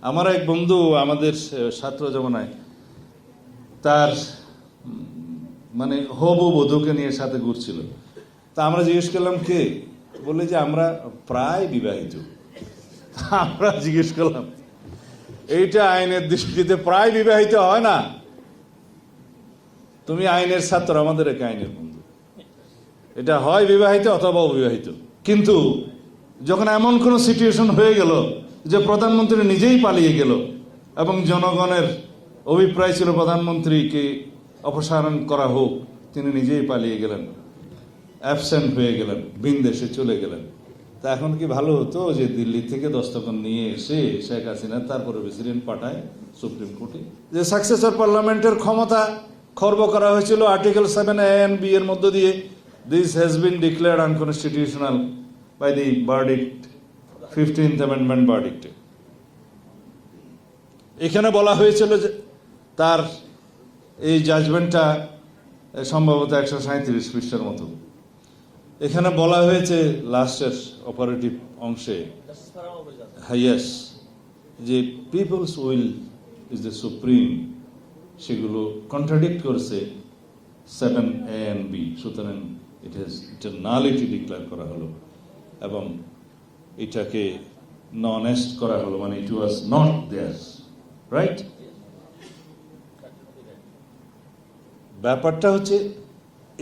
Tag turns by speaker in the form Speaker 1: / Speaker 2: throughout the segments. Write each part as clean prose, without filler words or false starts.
Speaker 1: আমার এক বন্ধু আমাদের ছাত্র জমানায় তার মানে হবু বধূকে নিয়ে সাথে ঘুরছিল। তা আমরা জিজ্ঞেস করলাম কে, বলে যে আমরা প্রায় বিবাহিত। আমরা জিজ্ঞেস করলাম এইটা আইনের দৃষ্টিতে প্রায় বিবাহিত হয় না, তুমি আইনের ছাত্র, আমাদের এক আইনের বন্ধু, এটা হয় বিবাহিত অথবা অবিবাহিত। কিন্তু যখন এমন কোন সিচুয়েশন হয়ে গেল যে প্রধানমন্ত্রী নিজেই পালিয়ে গেল এবং জনগণের অভিপ্রায় ছিল প্রধানমন্ত্রীকে অপসারণ করা হোক, তিনি নিজেই পালিয়ে গেলেন, অ্যাবসেন্ট হয়ে গেলেন, ভিন দেশে চলে গেলেন। তা এখন কি ভালো হতো যে দিল্লি থেকে দস্তখত নিয়ে এসে শেখ হাসিনা তারপরে প্রেসিডেন্ট পাঠায় সুপ্রিম কোর্টে, যে সাকসেসর পার্লামেন্টের ক্ষমতা খর্ব করা হয়েছিল আর্টিকেল 7A and B এর মধ্য দিয়ে। This has been declared unconstitutional by the verdict, 15th Amendment ভার্ডিক্টে। এখানে বলা হয়েছিল যে তার এই জাজমেন্টটা সম্ভবত 137 পৃষ্ঠার মতো। এখানে বলা হয়েছে লাস্টের অপারেটিভ অংশে, হাইয়েস, যে people's will is the supreme, সেগুলো কন্ট্রাডিক্ট করছে 7A and B। সুতরাং এটা নালিটি ডিক্লেয়ার করা হলো এবং এটাকে ননেস্ট করা হলো, মানে ইট ওয়াজ নট দেয়ার, রাইট? ব্যাপারটা হচ্ছে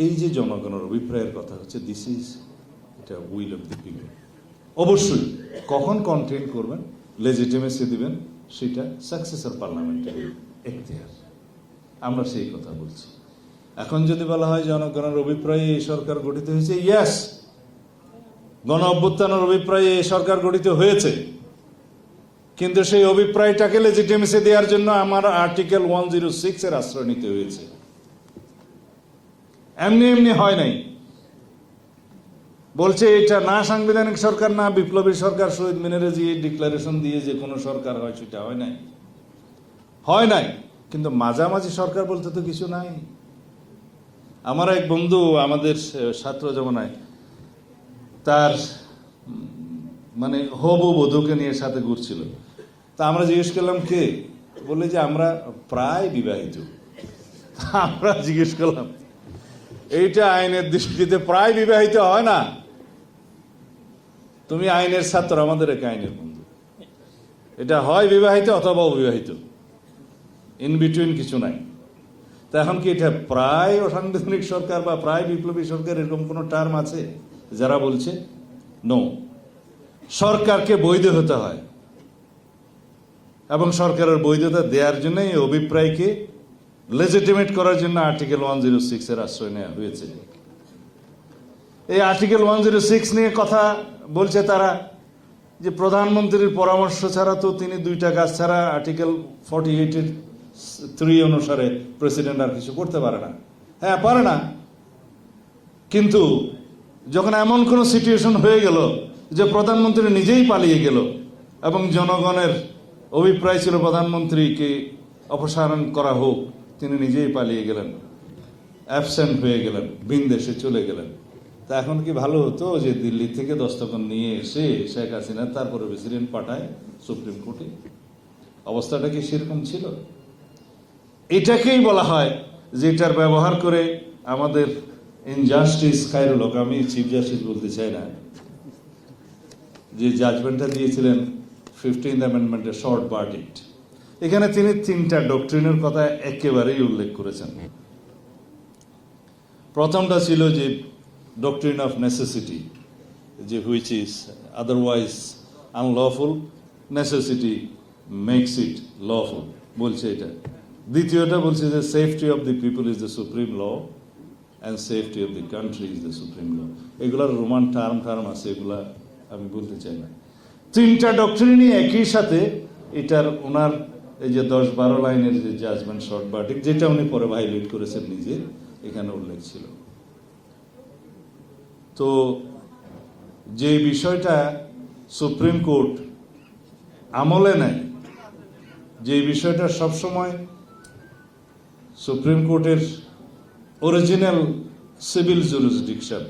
Speaker 1: এই যে জনগণের অভিপ্রায়ের কথা হচ্ছে, দিস ইজ এটা উইল অফ দি পিপল। অবশ্যই কখন কন্টেন্ট করবেন, লেজিটিমেসি দিবেন, সেটা সাকসেসর পার্লামেন্টের এখতিয়ার। আমরা সেই কথা বলছি। এখন যদি বলা হয় জনগণের অভিপ্রায়ে এই সরকার গঠিত হয়েছে, ইয়েস, গণ অভ্যুত্থানের অভিপ্রায়ে এই সরকার গঠিত হয়েছে, কিন্তু সেই অভিপ্রায়টাকে লেজিটিমেসি দেওয়ার জন্য আমার আর্টিকেল 106 এর আশ্রয় নিতে হয়েছে। এমনি এমনি হয় নাই। বলছে এটা না সাংবিধানিক সরকার, না বিপ্লবী সরকার, শহীদ মিনারে যে ডিক্লারেশন দিয়ে যে কোনো সরকার হয়, সেটা হয় নাই, হয় নাই। কিন্তু মাঝামাঝি সরকার বলতে তো কিছু নাই। আমার এক বন্ধু আমাদের ছাত্র জমানায় তার মানে হবু বধূকে নিয়ে সাথে ঘুরছিল। তা আমরা জিজ্ঞেস করলাম কে, বলে যে আমরা প্রায় বিবাহিত। আমরা জিজ্ঞেস করলাম এইটা আইনের দৃষ্টিতে প্রায় বিবাহিত হয় না, তুমি আইনের ছাত্র, আমাদের এক আইনের বন্ধু, এটা হয় বিবাহিত অথবা অবিবাহিত, ইন বিটুইন কিছু নাই। তা এখন কি এটা প্রায় অসাংবিধানিক সরকার বা প্রায় বিপ্লবী সরকার, এরকম কোন টার্ম আছে যারা বলছে? নো। সরকারকে বৈধ হতে হয় এবং সরকারের বৈধতা দেওয়ার জন্য এই অভিপ্রায়কে লেজিটিমেট করার জন্য আর্টিকেল 106 এর আশ্রয় নেওয়া হয়েছে। এই আর্টিকেল 106 নিয়ে কথা বলছে তারা যে প্রধানমন্ত্রীর পরামর্শ ছাড়া তো তিনি 2টা কাজ ছাড়া আর্টিকেল 48 এর 3 অনুসারে প্রেসিডেন্ট আর কিছু করতে পারে না। হ্যাঁ, পারে না, কিন্তু যখন এমন কোন সিচুয়েশন হয়ে গেল যে প্রধানমন্ত্রী নিজেই পালিয়ে গেল এবং জনগণের অভিপ্রায় ছিল প্রধানমন্ত্রীকে অপসারণ করা হোক, তিনি নিজেই পালিয়ে গেলেন, অ্যাবসেন্ট হয়ে গেলেন, ভিন দেশে চলে গেলেন। তা এখন কি ভালো হতো যে দিল্লি থেকে দস্তখত নিয়ে এসে শেখ হাসিনা তারপরে প্রেসিডেন্ট পাঠায় সুপ্রিম কোর্টে? অবস্থাটা কি সেরকম ছিল? এটাকেই বলা হয় যে এটার ব্যবহার করে আমাদের ইনজাস্টিস খায়রুল হক, আমি চিফ জাস্টিস বলতে চাই না, যে জাজমেন্টটা দিয়েছিলেন 15th অ্যামেন্ডমেন্টের শর্ট ভার্ডিক্ট, এখানে তিনি 3টা ডক্ট্রিনের কথা একেবারেই উল্লেখ করেছেন। প্রথমটা ছিল যে ডক্ট্রিন অফ নেসেসিটি, যে which is otherwise unlawful, necessity makes it lawful, বলছে এটা। দ্বিতীয়টা বলছে যে safety of the people is the supreme law and safety of the country is the supreme law. এগুলার রোমান টার্ম আছে, এগুলা আমি বলতে চাই না। 3টা ডক্ট্রিনই একই সাথে এটার ওনার এই যে 10-12 লাইনের যে জাজমেন্ট শর্ট ভার্ডিক্ট, যেটা উনি পরে ভাইলেট করেছেন নিজে, এখানে উল্লেখ ছিল। তো যে বিষয়টা সুপ্রিম কোর্ট আমলে নেয়, যে বিষয়টা সবসময় সুপ্রিম কোর্টের অরিজিনাল সিভিল জুরিসডিকশন,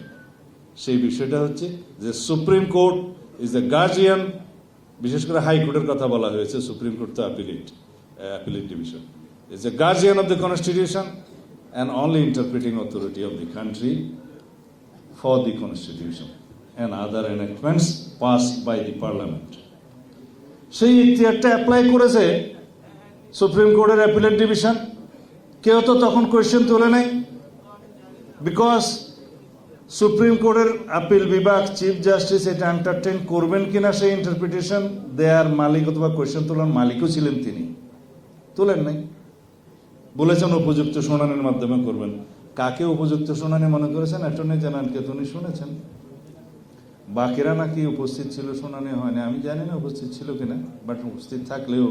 Speaker 1: সেই বিষয়টা হচ্ছে যে supreme court is the guardian বিশেষ করে হাইকোর্টের কথা বলা হয়েছে, সুপ্রিম কোর্ট তো appellate division is a guardian of the constitution and only interpreting authority of the country for the constitution and other enactments passed by the parliament. সেই ইখতিয়ারটা apply করেছে সুপ্রিম কোর্টের অ্যাপিলেট ডিভিশন। কেউ তো তখন question তোলে নাই, বিকজ সুপ্রিম কোর্টের আপিল বিভাগ, চিফ জাস্টিস এটা এন্টারটেইন করবেন কিনা সেই ইন্টারপ্রিটেশন দেয়ার মালিক অথবা কোয়েশ্চেন তোলার মালিকও ছিলেন, তিনি তোলেন নাই, বলেছেন উপযুক্ত শুনানির মাধ্যমে করবেন। কাকে উপযুক্ত শুনানি মনে করেছেন? অ্যাটর্নি জেনারেলকে তো উনি শুনেছেন। বাকিরা নাকি উপস্থিত ছিল, শুনানি হয়নি, আমি জানি না উপস্থিত ছিল কিনা, বাট উপস্থিত থাকলেও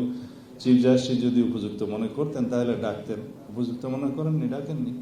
Speaker 1: চিফ জাস্টিস যদি উপযুক্ত মনে করতেন তাহলে ডাকতেন। উপযুক্ত মনে করেননি, ডাকেননি।